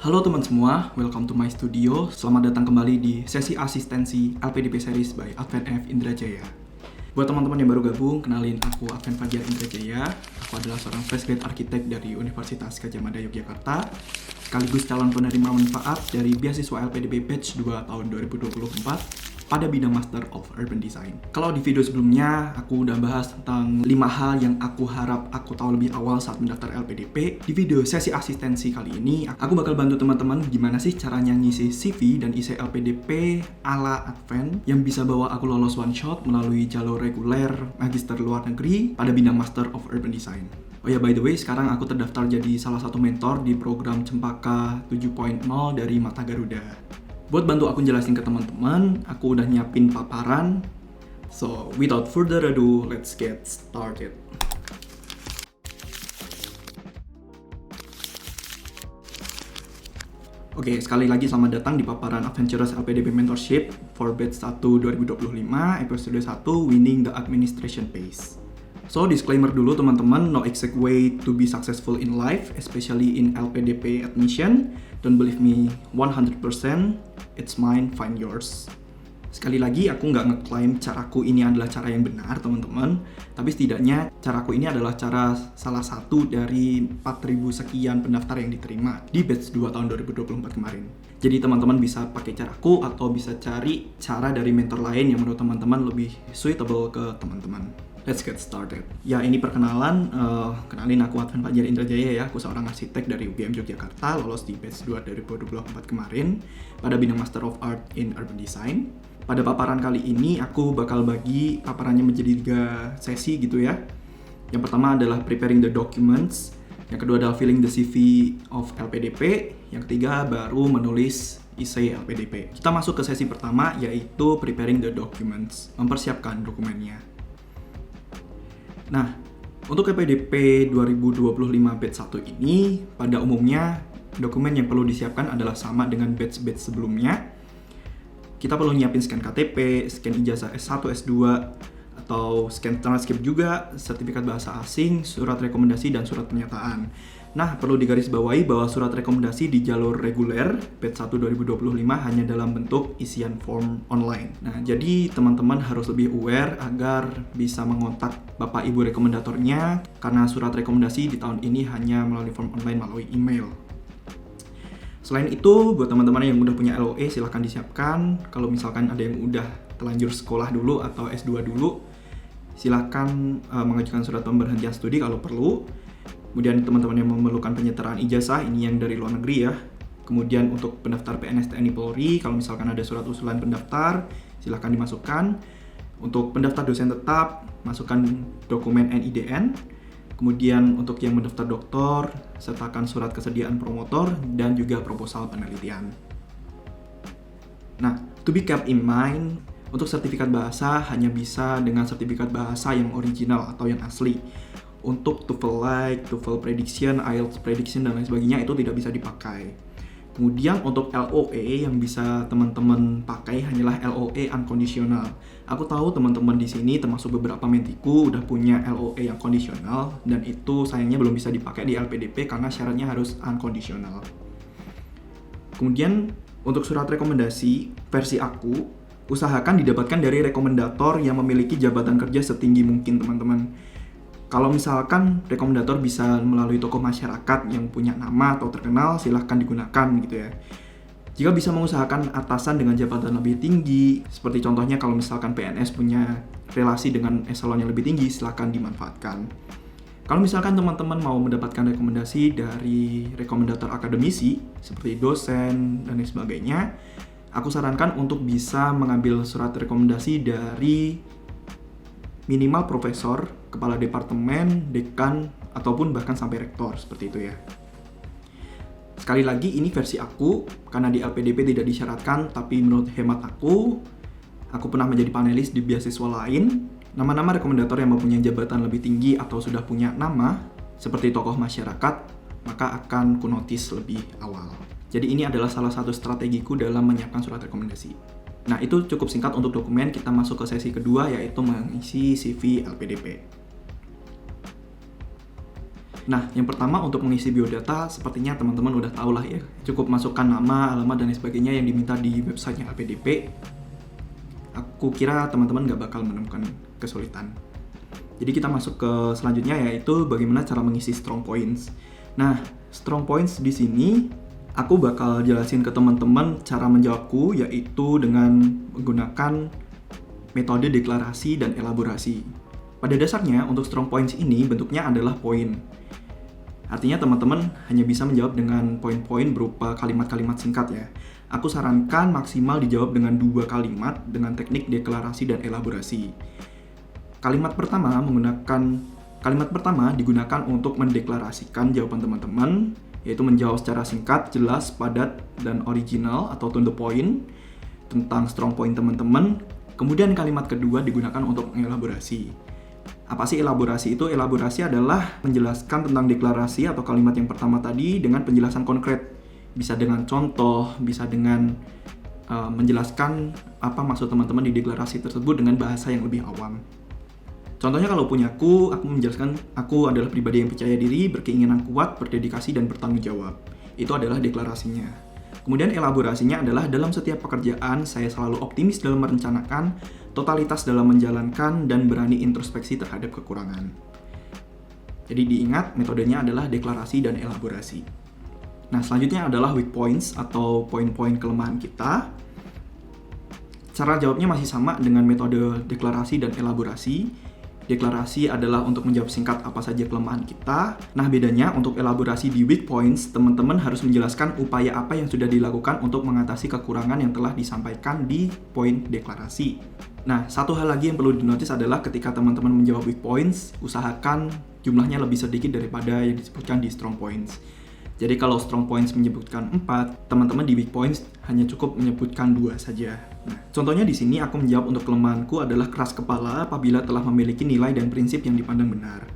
Halo teman semua, welcome to my studio. Selamat datang kembali di sesi asistensi LPDP Series by Advent F. Indrajaya. Buat teman-teman yang baru gabung, kenalin aku Advent Fajar Indrajaya. Aku adalah seorang fresh grade arsitek dari Universitas Gadjah Mada Yogyakarta, sekaligus calon penerima manfaat dari beasiswa LPDP Batch 2 tahun 2024 pada bidang Master of Urban Design. Kalau di video sebelumnya, aku udah bahas tentang 5 hal yang aku harap aku tahu lebih awal saat mendaftar LPDP. Di video sesi asistensi kali ini, aku bakal bantu teman-teman gimana sih caranya ngisi CV dan isi LPDP ala Advent yang bisa bawa aku lolos one shot melalui jalur reguler Magister Luar Negeri pada bidang Master of Urban Design. Oh ya, by the way, sekarang aku terdaftar jadi salah satu mentor di program Cempaka 7.0 dari Mata Garuda. Buat bantu aku jelasin ke teman-teman, aku udah nyiapin paparan. So, without further ado, let's get started. Oke, sekali lagi selamat datang di paparan Adventurous LPDP Mentorship for Batch 1 2025, episode 1, Winning the Administration Pace. So, disclaimer dulu teman-teman, no exact way to be successful in life, especially in LPDP admission. Don't believe me 100%, it's mine, find yours. Sekali lagi, aku nggak ngeklaim caraku ini adalah cara yang benar, teman-teman. Tapi setidaknya, caraku ini adalah cara salah satu dari 4.000 sekian pendaftar yang diterima di batch 2 tahun 2024 kemarin. Jadi teman-teman bisa pakai caraku atau bisa cari cara dari mentor lain yang menurut teman-teman lebih suitable ke teman-teman. Let's get started. Ya, ini perkenalan. Kenalin aku Advent Fajar Indrajaya ya. Aku seorang arsitek dari UGM Yogyakarta, lolos di batch 2 2024 kemarin pada bidang Master of Art in Urban Design. Pada paparan kali ini, aku bakal bagi paparannya menjadi 3 sesi gitu ya. Yang pertama adalah preparing the documents. Yang kedua adalah filling the CV of LPDP. Yang ketiga baru menulis essay LPDP. Kita masuk ke sesi pertama, yaitu preparing the documents. Mempersiapkan dokumennya. Nah, untuk LPDP 2025 batch 1 ini, pada umumnya dokumen yang perlu disiapkan adalah sama dengan batch-batch sebelumnya. Kita perlu nyiapin scan KTP, scan ijazah S1, S2, atau scan transkrip juga, sertifikat bahasa asing, surat rekomendasi, dan surat pernyataan. Nah, perlu digarisbawahi bahwa surat rekomendasi di jalur reguler batch 1 2025 hanya dalam bentuk isian form online. Nah, jadi teman-teman harus lebih aware agar bisa mengontak Bapak Ibu rekomendatornya karena surat rekomendasi di tahun ini hanya melalui form online melalui email. Selain itu, buat teman-teman yang udah punya LOE silahkan disiapkan. Kalau misalkan ada yang udah telanjur sekolah dulu atau S2 dulu, silahkan mengajukan surat pemberhentian studi kalau perlu. Kemudian teman-teman yang memerlukan penyetaraan ijazah, ini yang dari luar negeri ya. Kemudian untuk pendaftar PNS TNI Polri, kalau misalkan ada surat usulan pendaftar, silahkan dimasukkan. Untuk pendaftar dosen tetap, masukkan dokumen NIDN. Kemudian untuk yang mendaftar doktor, sertakan surat kesediaan promotor dan juga proposal penelitian. Nah, to be kept in mind, untuk sertifikat bahasa hanya bisa dengan sertifikat bahasa yang original atau yang asli. Untuk TOEFL-like, TOEFL Prediction, IELTS Prediction, dan lain sebagainya itu tidak bisa dipakai. Kemudian untuk LOE yang bisa teman-teman pakai hanyalah LOE unconditional. Aku tahu teman-teman di sini termasuk beberapa mentiku udah punya LOE yang kondisional dan itu sayangnya belum bisa dipakai di LPDP karena syaratnya harus unconditional. Kemudian untuk surat rekomendasi versi aku, usahakan didapatkan dari rekomendator yang memiliki jabatan kerja setinggi mungkin teman-teman. Kalau misalkan rekomendator bisa melalui tokoh masyarakat yang punya nama atau terkenal, silahkan digunakan gitu ya. Jika bisa mengusahakan atasan dengan jabatan lebih tinggi, seperti contohnya kalau misalkan PNS punya relasi dengan eselon yang lebih tinggi, silahkan dimanfaatkan. Kalau misalkan teman-teman mau mendapatkan rekomendasi dari rekomendator akademisi, seperti dosen dan lain sebagainya, aku sarankan untuk bisa mengambil surat rekomendasi dari minimal profesor, kepala departemen, dekan, ataupun bahkan sampai rektor, seperti itu ya. Sekali lagi, ini versi aku, karena di LPDP tidak disyaratkan, tapi menurut hemat aku pernah menjadi panelis di beasiswa lain. Nama-nama rekomendator yang mempunyai jabatan lebih tinggi atau sudah punya nama, seperti tokoh masyarakat, maka akan kunotis lebih awal. Jadi ini adalah salah satu strategiku dalam menyiapkan surat rekomendasi. Nah, itu cukup singkat untuk dokumen. Kita masuk ke sesi kedua, yaitu mengisi CV LPDP. Nah, yang pertama untuk mengisi biodata, sepertinya teman-teman udah tahu lah ya. Cukup masukkan nama, alamat, dan lain sebagainya yang diminta di websitenya LPDP. Aku kira teman-teman nggak bakal menemukan kesulitan. Jadi kita masuk ke selanjutnya, yaitu bagaimana cara mengisi strong points. Nah, strong points di sini aku bakal jelasin ke teman-teman cara menjawabku, yaitu dengan menggunakan metode deklarasi dan elaborasi. Pada dasarnya, untuk strong points ini bentuknya adalah poin. Artinya teman-teman hanya bisa menjawab dengan poin-poin berupa kalimat-kalimat singkat ya. Aku sarankan maksimal dijawab dengan 2 kalimat dengan teknik deklarasi dan elaborasi. Kalimat pertama digunakan untuk mendeklarasikan jawaban teman-teman, yaitu menjawab secara singkat, jelas, padat, dan original atau to the point tentang strong point teman-teman. Kemudian kalimat kedua digunakan untuk mengelaborasi. Apa sih elaborasi itu? Elaborasi adalah menjelaskan tentang deklarasi atau kalimat yang pertama tadi dengan penjelasan konkret. Bisa dengan contoh, bisa dengan menjelaskan apa maksud teman-teman di deklarasi tersebut dengan bahasa yang lebih awam. Contohnya kalau punya aku menjelaskan aku adalah pribadi yang percaya diri, berkeinginan kuat, berdedikasi, dan bertanggung jawab. Itu adalah deklarasinya. Kemudian elaborasinya adalah dalam setiap pekerjaan saya selalu optimis dalam merencanakan, totalitas dalam menjalankan, dan berani introspeksi terhadap kekurangan. Jadi diingat metodenya adalah deklarasi dan elaborasi. Nah, selanjutnya adalah weak points atau poin-poin kelemahan kita. Cara jawabnya masih sama dengan metode deklarasi dan elaborasi. Deklarasi adalah untuk menjawab singkat apa saja kelemahan kita. Nah, bedanya untuk elaborasi di weak points, teman-teman harus menjelaskan upaya apa yang sudah dilakukan untuk mengatasi kekurangan yang telah disampaikan di poin deklarasi. Nah, satu hal lagi yang perlu dinotis adalah ketika teman-teman menjawab weak points, usahakan jumlahnya lebih sedikit daripada yang disebutkan di strong points. Jadi kalau strong points menyebutkan 4, teman-teman di weak points hanya cukup menyebutkan 2 saja. Nah, contohnya di sini aku menjawab untuk kelemahanku adalah keras kepala apabila telah memiliki nilai dan prinsip yang dipandang benar.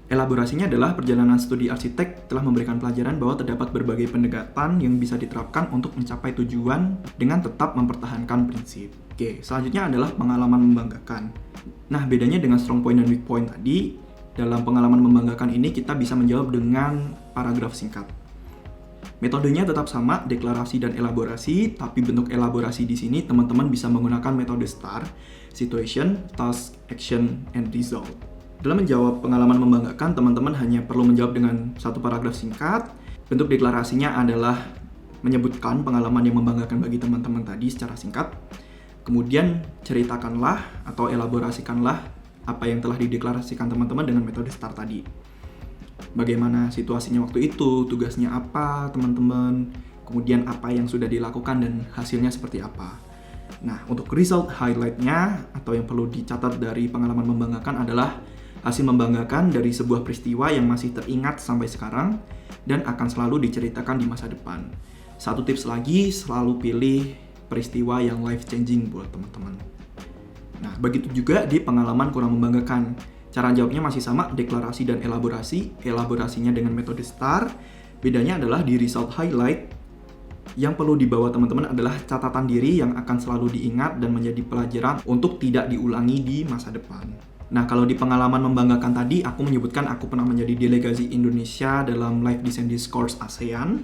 Elaborasinya adalah perjalanan studi arsitek telah memberikan pelajaran bahwa terdapat berbagai pendekatan yang bisa diterapkan untuk mencapai tujuan dengan tetap mempertahankan prinsip. Oke, selanjutnya adalah pengalaman membanggakan. Nah, bedanya dengan strong point dan weak point tadi, dalam pengalaman membanggakan ini kita bisa menjawab dengan paragraf singkat. Metodenya tetap sama, deklarasi dan elaborasi, tapi bentuk elaborasi di sini teman-teman bisa menggunakan metode STAR, situation, task, action, and result. Dalam menjawab pengalaman membanggakan, teman-teman hanya perlu menjawab dengan satu paragraf singkat. Bentuk deklarasinya adalah menyebutkan pengalaman yang membanggakan bagi teman-teman tadi secara singkat. Kemudian ceritakanlah atau elaborasikanlah apa yang telah dideklarasikan teman-teman dengan metode STAR tadi. Bagaimana situasinya waktu itu, tugasnya apa teman-teman, kemudian apa yang sudah dilakukan dan hasilnya seperti apa. Nah, untuk result highlight-nya atau yang perlu dicatat dari pengalaman membanggakan adalah hasil membanggakan dari sebuah peristiwa yang masih teringat sampai sekarang dan akan selalu diceritakan di masa depan. Satu tips lagi, selalu pilih peristiwa yang life-changing buat teman-teman. Nah, begitu juga di pengalaman kurang membanggakan. Cara jawabnya masih sama, deklarasi dan elaborasi. Elaborasinya dengan metode STAR. Bedanya adalah di result highlight, yang perlu dibawa teman-teman adalah catatan diri yang akan selalu diingat dan menjadi pelajaran untuk tidak diulangi di masa depan. Nah, kalau di pengalaman membanggakan tadi, aku menyebutkan aku pernah menjadi delegasi Indonesia dalam Life Design Discourse ASEAN.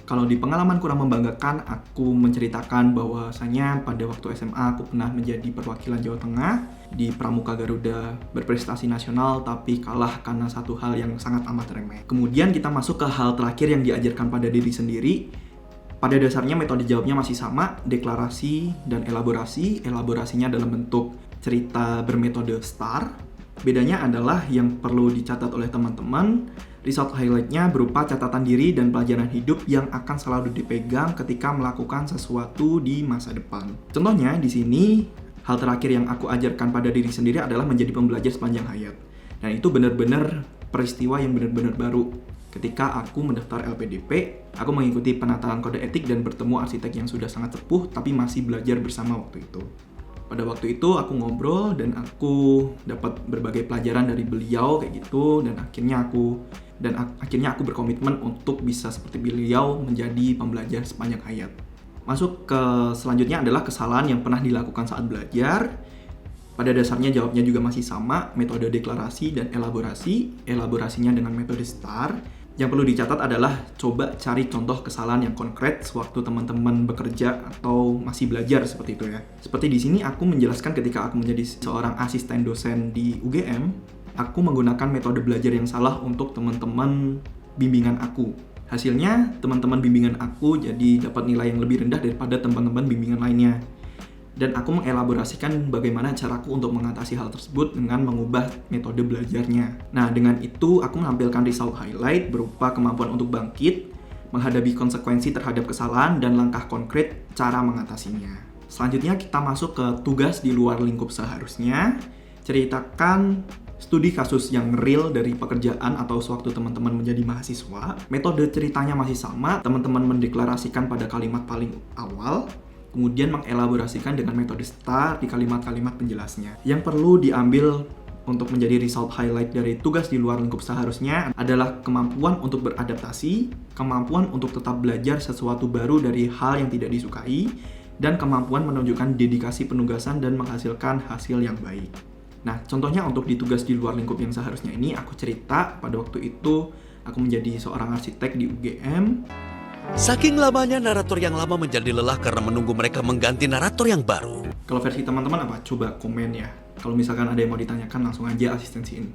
Kalau di pengalaman kurang membanggakan, aku menceritakan bahwasanya pada waktu SMA aku pernah menjadi perwakilan Jawa Tengah di Pramuka Garuda berprestasi nasional tapi kalah karena satu hal yang sangat amat remeh. Kemudian kita masuk ke hal terakhir yang diajarkan pada diri sendiri. Pada dasarnya metode jawabnya masih sama, deklarasi dan elaborasi. Elaborasinya dalam bentuk cerita bermetode STAR. Bedanya adalah yang perlu dicatat oleh teman-teman, result highlight-nya berupa catatan diri dan pelajaran hidup yang akan selalu dipegang ketika melakukan sesuatu di masa depan. Contohnya di sini, hal terakhir yang aku ajarkan pada diri sendiri adalah menjadi pembelajar sepanjang hayat. Dan itu benar-benar peristiwa yang benar-benar baru. Ketika aku mendaftar LPDP, aku mengikuti penataan kode etik dan bertemu arsitek yang sudah sangat sepuh tapi masih belajar bersama waktu itu. Pada waktu itu aku ngobrol dan aku dapat berbagai pelajaran dari beliau kayak gitu, dan akhirnya aku berkomitmen untuk bisa seperti beliau menjadi pembelajar sepanjang hayat. Masuk ke selanjutnya adalah kesalahan yang pernah dilakukan saat belajar. Pada dasarnya jawabnya juga masih sama, metode deklarasi dan elaborasi. Elaborasinya dengan metode STAR. Yang perlu dicatat adalah coba cari contoh kesalahan yang konkret sewaktu teman-teman bekerja atau masih belajar seperti itu ya. Seperti di sini aku menjelaskan ketika aku menjadi seorang asisten dosen di UGM, aku menggunakan metode belajar yang salah untuk teman-teman bimbingan aku. Hasilnya, teman-teman bimbingan aku jadi dapat nilai yang lebih rendah daripada teman-teman bimbingan lainnya. Dan aku mengelaborasikan bagaimana caraku untuk mengatasi hal tersebut dengan mengubah metode belajarnya. Nah, dengan itu aku menampilkan result highlight berupa kemampuan untuk bangkit, menghadapi konsekuensi terhadap kesalahan, dan langkah konkret cara mengatasinya. Selanjutnya kita masuk ke tugas di luar lingkup seharusnya. Ceritakan studi kasus yang real dari pekerjaan atau sewaktu teman-teman menjadi mahasiswa. Metode ceritanya masih sama, teman-teman mendeklarasikan pada kalimat paling awal, kemudian mengelaborasikan dengan metode STAR di kalimat-kalimat penjelasnya. Yang perlu diambil untuk menjadi result highlight dari tugas di luar lingkup seharusnya adalah kemampuan untuk beradaptasi, kemampuan untuk tetap belajar sesuatu baru dari hal yang tidak disukai, dan kemampuan menunjukkan dedikasi penugasan dan menghasilkan hasil yang baik. Nah, contohnya untuk di tugas di luar lingkup yang seharusnya ini, aku cerita pada waktu itu aku menjadi seorang arsitek di UGM. Saking lamanya narator yang lama menjadi lelah karena menunggu mereka mengganti narator yang baru. Kalau versi teman-teman apa? Coba komen ya. Kalau misalkan ada yang mau ditanyakan, langsung aja asistensiin.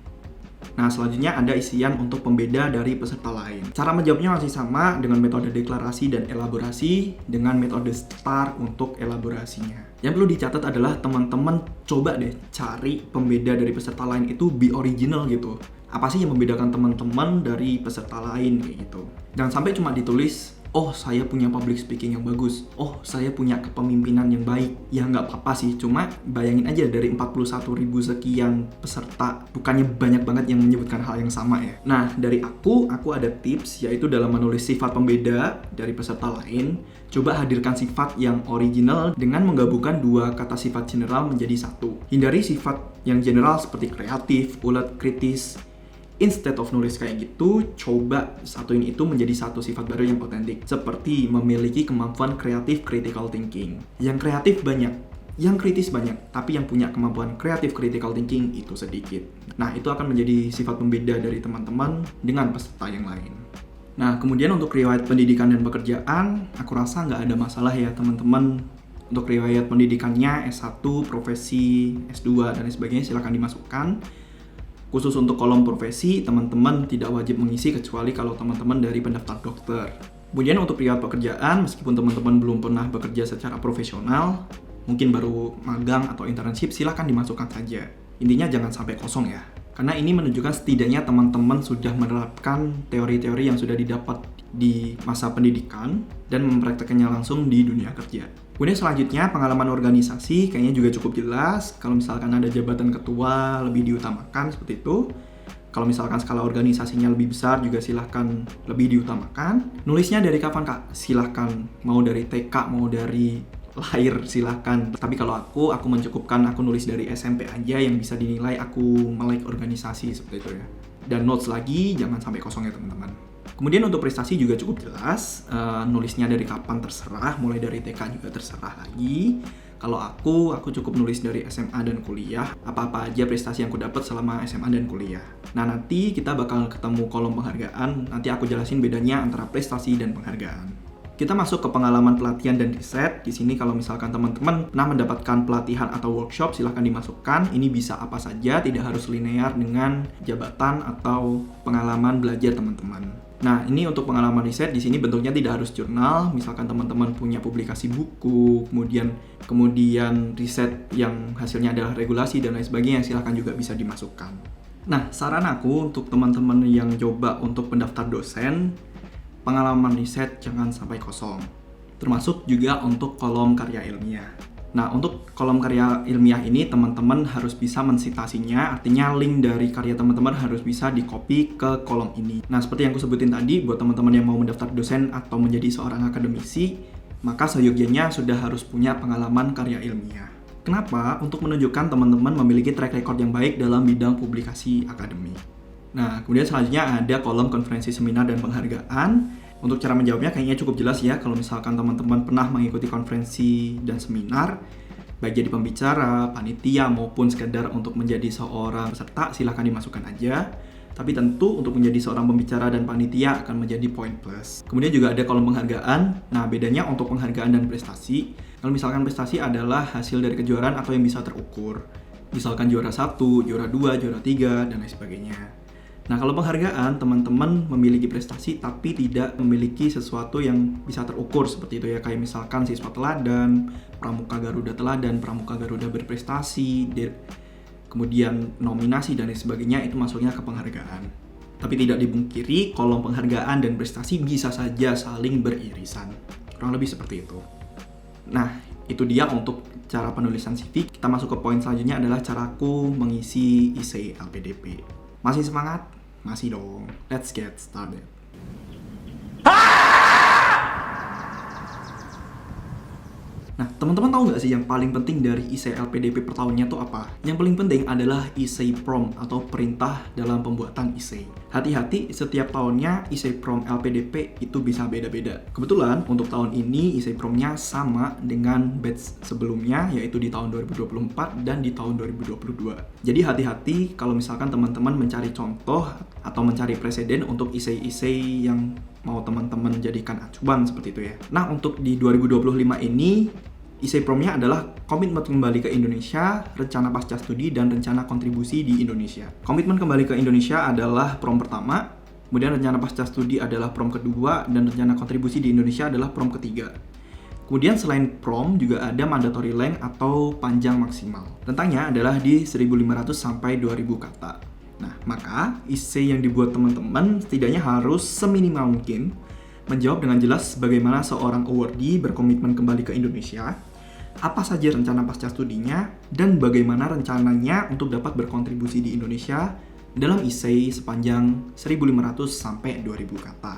Nah, selanjutnya ada isian untuk pembeda dari peserta lain. Cara menjawabnya masih sama dengan metode deklarasi dan elaborasi dengan metode STAR untuk elaborasinya. Yang perlu dicatat adalah teman-teman coba deh cari pembeda dari peserta lain itu be original gitu. Apa sih yang membedakan teman-teman dari peserta lain kayak gitu. Jangan sampai cuma ditulis, oh saya punya public speaking yang bagus, oh saya punya kepemimpinan yang baik. Ya nggak apa-apa sih, cuma bayangin aja dari 41.000 sekian peserta, bukannya banyak banget yang menyebutkan hal yang sama ya. Nah, dari aku ada tips, yaitu dalam menulis sifat pembeda dari peserta lain, coba hadirkan sifat yang original dengan menggabungkan dua kata sifat general menjadi satu. Hindari sifat yang general seperti kreatif, ulet, kritis. Instead of nulis kayak gitu, coba satuin itu menjadi satu sifat baru yang otentik. Seperti memiliki kemampuan kreatif critical thinking. Yang kreatif banyak, yang kritis banyak, tapi yang punya kemampuan kreatif critical thinking itu sedikit. Nah, itu akan menjadi sifat pembeda dari teman-teman dengan peserta yang lain. Nah, kemudian untuk riwayat pendidikan dan pekerjaan, aku rasa nggak ada masalah ya teman-teman. Untuk riwayat pendidikannya S1, profesi, S2, dan sebagainya silahkan dimasukkan. Khusus untuk kolom profesi, teman-teman tidak wajib mengisi kecuali kalau teman-teman dari pendaftar dokter. Kemudian untuk riwayat pekerjaan, meskipun teman-teman belum pernah bekerja secara profesional, mungkin baru magang atau internship, silahkan dimasukkan saja. Intinya jangan sampai kosong ya. Karena ini menunjukkan setidaknya teman-teman sudah menerapkan teori-teori yang sudah didapat di masa pendidikan dan mempraktekannya langsung di dunia kerja. Kemudian selanjutnya pengalaman organisasi kayaknya juga cukup jelas. Kalau misalkan ada jabatan ketua lebih diutamakan seperti itu. Kalau misalkan skala organisasinya lebih besar juga silahkan lebih diutamakan. Nulisnya dari kapan kak? Silahkan, mau dari TK, mau dari lahir silahkan. Tapi kalau aku mencukupkan aku nulis dari SMP aja yang bisa dinilai aku melek organisasi seperti itu ya. Dan notes lagi jangan sampai kosong ya teman-teman. Kemudian untuk prestasi juga cukup jelas, nulisnya dari kapan terserah, mulai dari TK juga terserah lagi. Kalau aku cukup nulis dari SMA dan kuliah, apa-apa aja prestasi yang aku dapat selama SMA dan kuliah. Nah, nanti kita bakal ketemu kolom penghargaan, nanti aku jelasin bedanya antara prestasi dan penghargaan. Kita masuk ke pengalaman pelatihan dan riset. Di sini kalau misalkan teman-teman pernah mendapatkan pelatihan atau workshop, silahkan dimasukkan. Ini bisa apa saja, tidak harus linear dengan jabatan atau pengalaman belajar teman-teman. Nah, ini untuk pengalaman riset, di sini bentuknya tidak harus jurnal. Misalkan teman-teman punya publikasi buku, kemudian riset yang hasilnya adalah regulasi dan lain sebagainya, silahkan juga bisa dimasukkan. Nah, saran aku untuk teman-teman yang coba untuk pendaftar dosen, pengalaman riset jangan sampai kosong. Termasuk juga untuk kolom karya ilmiah. Nah, untuk kolom karya ilmiah ini teman-teman harus bisa mensitasinya, artinya link dari karya teman-teman harus bisa di-copy ke kolom ini. Nah, seperti yang aku sebutin tadi, buat teman-teman yang mau mendaftar dosen atau menjadi seorang akademisi, maka seyogyanya sudah harus punya pengalaman karya ilmiah. Kenapa? Untuk menunjukkan teman-teman memiliki track record yang baik dalam bidang publikasi akademik. Nah, kemudian selanjutnya ada kolom konferensi, seminar, dan penghargaan. Untuk cara menjawabnya kayaknya cukup jelas ya, kalau misalkan teman-teman pernah mengikuti konferensi dan seminar, Baik jadi pembicara, panitia, maupun sekedar untuk menjadi seorang peserta, silahkan dimasukkan aja. Tapi tentu untuk menjadi seorang pembicara dan panitia akan menjadi poin plus. Kemudian juga ada kolom penghargaan. Nah, bedanya untuk penghargaan dan prestasi. Kalau misalkan prestasi adalah hasil dari kejuaraan atau yang bisa terukur. Misalkan juara 1, juara 2, juara 3, dan lain sebagainya. Nah, kalau penghargaan, teman-teman memiliki prestasi tapi tidak memiliki sesuatu yang bisa terukur seperti itu ya. Kayak misalkan siswa teladan, pramuka Garuda teladan, pramuka Garuda berprestasi, kemudian nominasi dan lain sebagainya, itu masuknya ke penghargaan. Tapi tidak dipungkiri, kolom penghargaan dan prestasi bisa saja saling beririsan. Kurang lebih seperti itu. Nah, itu dia untuk cara penulisan CV. Kita masuk ke poin selanjutnya adalah caraku mengisi essay LPDP. Masih semangat? Masih dong. Let's get started. Nah, teman-teman tahu nggak sih yang paling penting dari essay LPDP per tahunnya tuh apa? Yang paling penting adalah essay prompt atau perintah dalam pembuatan essay. Hati-hati, setiap tahunnya essay prompt LPDP itu bisa beda-beda. Kebetulan untuk tahun ini essay promptnya sama dengan batch sebelumnya, yaitu di tahun 2024 dan di tahun 2022. Jadi hati-hati kalau misalkan teman-teman mencari contoh atau mencari presiden untuk essay-essay yang mau teman-teman jadikan acuan seperti itu ya. Nah, untuk di 2025 ini essay promptnya adalah komitmen kembali ke Indonesia, rencana pasca studi, dan rencana kontribusi di Indonesia. Komitmen kembali ke Indonesia adalah prompt pertama, kemudian rencana pasca studi adalah prompt kedua, dan rencana kontribusi di Indonesia adalah prompt ketiga. Kemudian selain prompt juga ada mandatory length atau panjang maksimal. Rentangnya adalah di 1.500 sampai 2.000 kata. Nah, maka essay yang dibuat teman-teman setidaknya harus seminimal mungkin menjawab dengan jelas bagaimana seorang awardee berkomitmen kembali ke Indonesia, apa saja rencana pasca studinya, dan bagaimana rencananya untuk dapat berkontribusi di Indonesia dalam essay sepanjang 1.500 sampai 2.000 kata.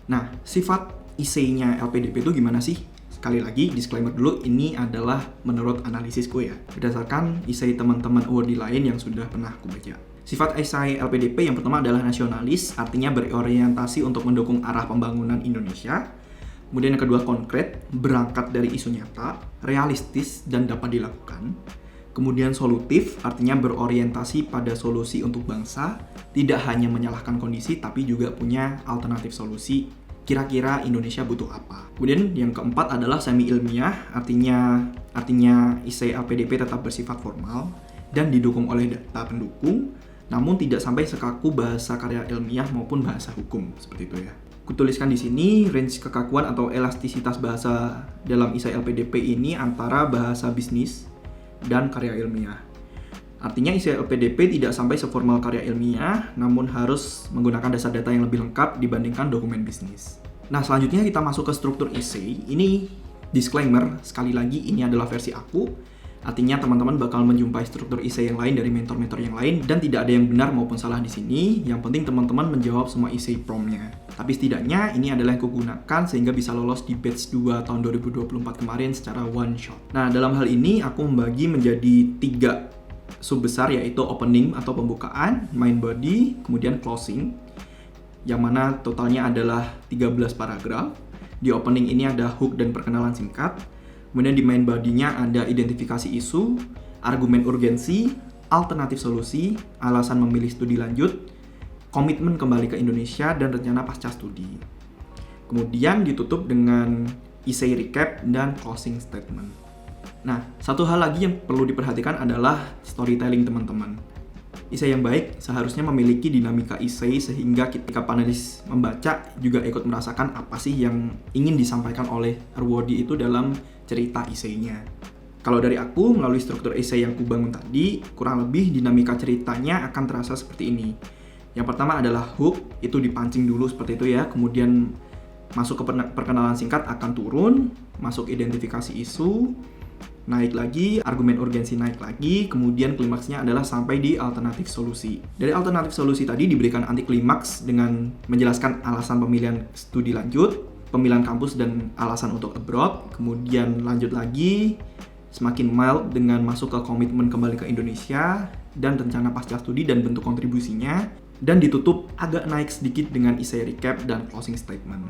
Nah, sifat essay-nya LPDP itu gimana sih? Sekali lagi, disclaimer dulu, ini adalah menurut analisisku ya, berdasarkan essay teman-teman awardee lain yang sudah pernah aku baca. Sifat essay LPDP yang pertama adalah nasionalis, artinya berorientasi untuk mendukung arah pembangunan Indonesia. Kemudian yang kedua konkret, berangkat dari isu nyata, realistis, dan dapat dilakukan. Kemudian solutif, artinya berorientasi pada solusi untuk bangsa, tidak hanya menyalahkan kondisi, tapi juga punya alternatif solusi. Kira-kira Indonesia butuh apa? Kemudian yang keempat adalah semi ilmiah, artinya essay LPDP tetap bersifat formal dan didukung oleh data pendukung, namun tidak sampai sekaku bahasa karya ilmiah maupun bahasa hukum, seperti itu ya. Kutuliskan di sini range kekakuan atau elastisitas bahasa dalam essay LPDP ini antara bahasa bisnis dan karya ilmiah. Artinya essay LPDP tidak sampai seformal karya ilmiah, namun harus menggunakan dasar data yang lebih lengkap dibandingkan dokumen bisnis. Nah, selanjutnya kita masuk ke struktur essay. Ini disclaimer, sekali lagi ini adalah versi aku. Artinya teman-teman bakal menjumpai struktur essay yang lain dari mentor-mentor yang lain dan tidak ada yang benar maupun salah di sini. Yang penting teman-teman menjawab semua essay promptnya. Tapi setidaknya ini adalah yang kugunakan sehingga bisa lolos di batch 2 tahun 2024 kemarin secara one shot. Nah, dalam hal ini aku membagi menjadi 3 sub besar, yaitu opening atau pembukaan, main body, kemudian closing. Yang mana totalnya adalah 13 paragraf. Di opening ini ada hook dan perkenalan singkat. Kemudian di main body-nya ada identifikasi isu, argumen urgensi, alternatif solusi, alasan memilih studi lanjut, komitmen kembali ke Indonesia, dan rencana pasca studi. Kemudian ditutup dengan essay recap dan closing statement. Nah, satu hal lagi yang perlu diperhatikan adalah storytelling teman-teman. Essay yang baik seharusnya memiliki dinamika essay sehingga ketika panelis membaca juga ikut merasakan apa sih yang ingin disampaikan oleh awardee itu dalam cerita essay-nya. Kalau dari aku, melalui struktur essay yang kubangun tadi, kurang lebih dinamika ceritanya akan terasa seperti ini. Yang pertama adalah hook, itu dipancing dulu seperti itu ya, kemudian masuk ke perkenalan singkat akan turun, masuk identifikasi isu, naik lagi, argumen urgensi naik lagi, kemudian klimaksnya adalah sampai di alternatif solusi. Dari alternatif solusi tadi diberikan anti klimaks dengan menjelaskan alasan pemilihan studi lanjut, pemilihan kampus dan alasan untuk abroad, kemudian lanjut lagi, semakin mild dengan masuk ke komitmen kembali ke Indonesia, dan rencana pasca studi dan bentuk kontribusinya, dan ditutup agak naik sedikit dengan essay recap dan closing statement.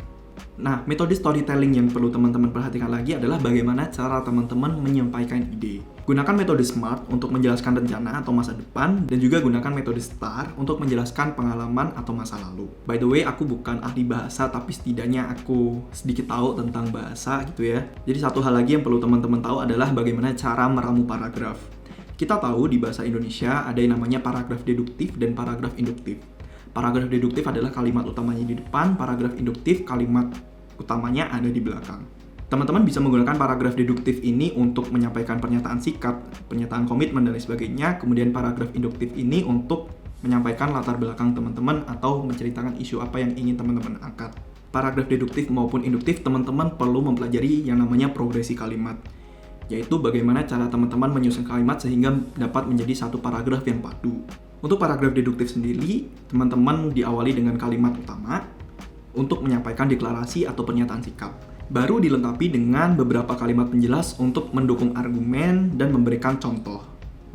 Nah, metode storytelling yang perlu teman-teman perhatikan lagi adalah bagaimana cara teman-teman menyampaikan ide. Gunakan metode SMART untuk menjelaskan rencana atau masa depan, dan juga gunakan metode STAR untuk menjelaskan pengalaman atau masa lalu. By the way, aku bukan ahli bahasa, tapi setidaknya aku sedikit tahu tentang bahasa gitu ya. Jadi satu hal lagi yang perlu teman-teman tahu adalah bagaimana cara meramu paragraf. Kita tahu di bahasa Indonesia ada yang namanya paragraf deduktif dan paragraf induktif. Paragraf deduktif adalah kalimat utamanya di depan, paragraf induktif kalimat utamanya ada di belakang. Teman-teman bisa menggunakan paragraf deduktif ini untuk menyampaikan pernyataan sikap, pernyataan komitmen, dan lain sebagainya. Kemudian paragraf induktif ini untuk menyampaikan latar belakang teman-teman atau menceritakan isu apa yang ingin teman-teman angkat. Paragraf deduktif maupun induktif, teman-teman perlu mempelajari yang namanya progresi kalimat, yaitu bagaimana cara teman-teman menyusun kalimat sehingga dapat menjadi satu paragraf yang padu. Untuk paragraf deduktif sendiri, teman-teman diawali dengan kalimat utama untuk menyampaikan deklarasi atau pernyataan sikap. Baru dilengkapi dengan beberapa kalimat penjelas untuk mendukung argumen dan memberikan contoh.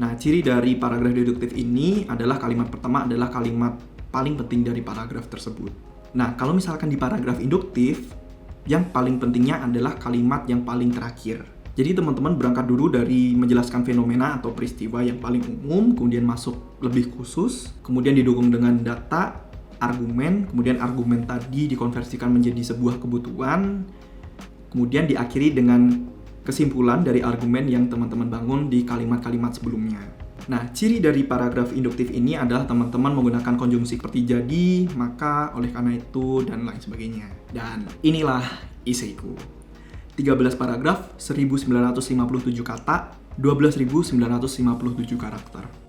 Nah, ciri dari paragraf deduktif ini adalah kalimat pertama adalah kalimat paling penting dari paragraf tersebut. Nah, kalau misalkan di paragraf induktif, yang paling pentingnya adalah kalimat yang paling terakhir. Jadi teman-teman berangkat dulu dari menjelaskan fenomena atau peristiwa yang paling umum, kemudian masuk lebih khusus, kemudian didukung dengan data, argumen, kemudian argumen tadi dikonversikan menjadi sebuah kebutuhan, kemudian diakhiri dengan kesimpulan dari argumen yang teman-teman bangun di kalimat-kalimat sebelumnya. Nah, ciri dari paragraf induktif ini adalah teman-teman menggunakan konjungsi seperti jadi, maka, oleh karena itu, dan lain sebagainya. Dan inilah esaiku. 13 paragraf, 1957 kata, 12.957 karakter.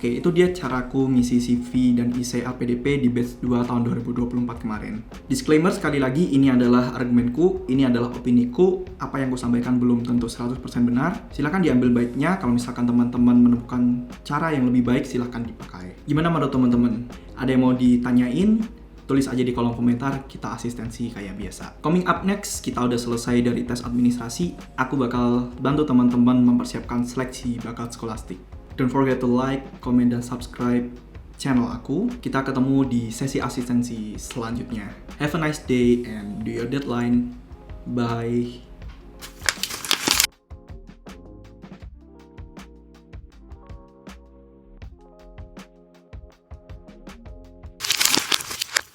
Oke, itu dia caraku ngisi CV dan esai LPDP di batch 2 tahun 2024 kemarin. Disclaimer sekali lagi, ini adalah argumenku, ini adalah opiniku, apa yang gue sampaikan belum tentu 100% benar. Silahkan diambil baiknya, kalau misalkan teman-teman menemukan cara yang lebih baik, silahkan dipakai. Gimana menurut teman-teman? Ada yang mau ditanyain? Tulis aja di kolom komentar, kita asistensi kayak biasa. Coming up next, kita udah selesai dari tes administrasi. Aku bakal bantu teman-teman mempersiapkan seleksi bakat skolastik. Don't forget to like, comment, dan subscribe channel aku. Kita ketemu di sesi asistensi selanjutnya. Have a nice day and do your deadline. Bye.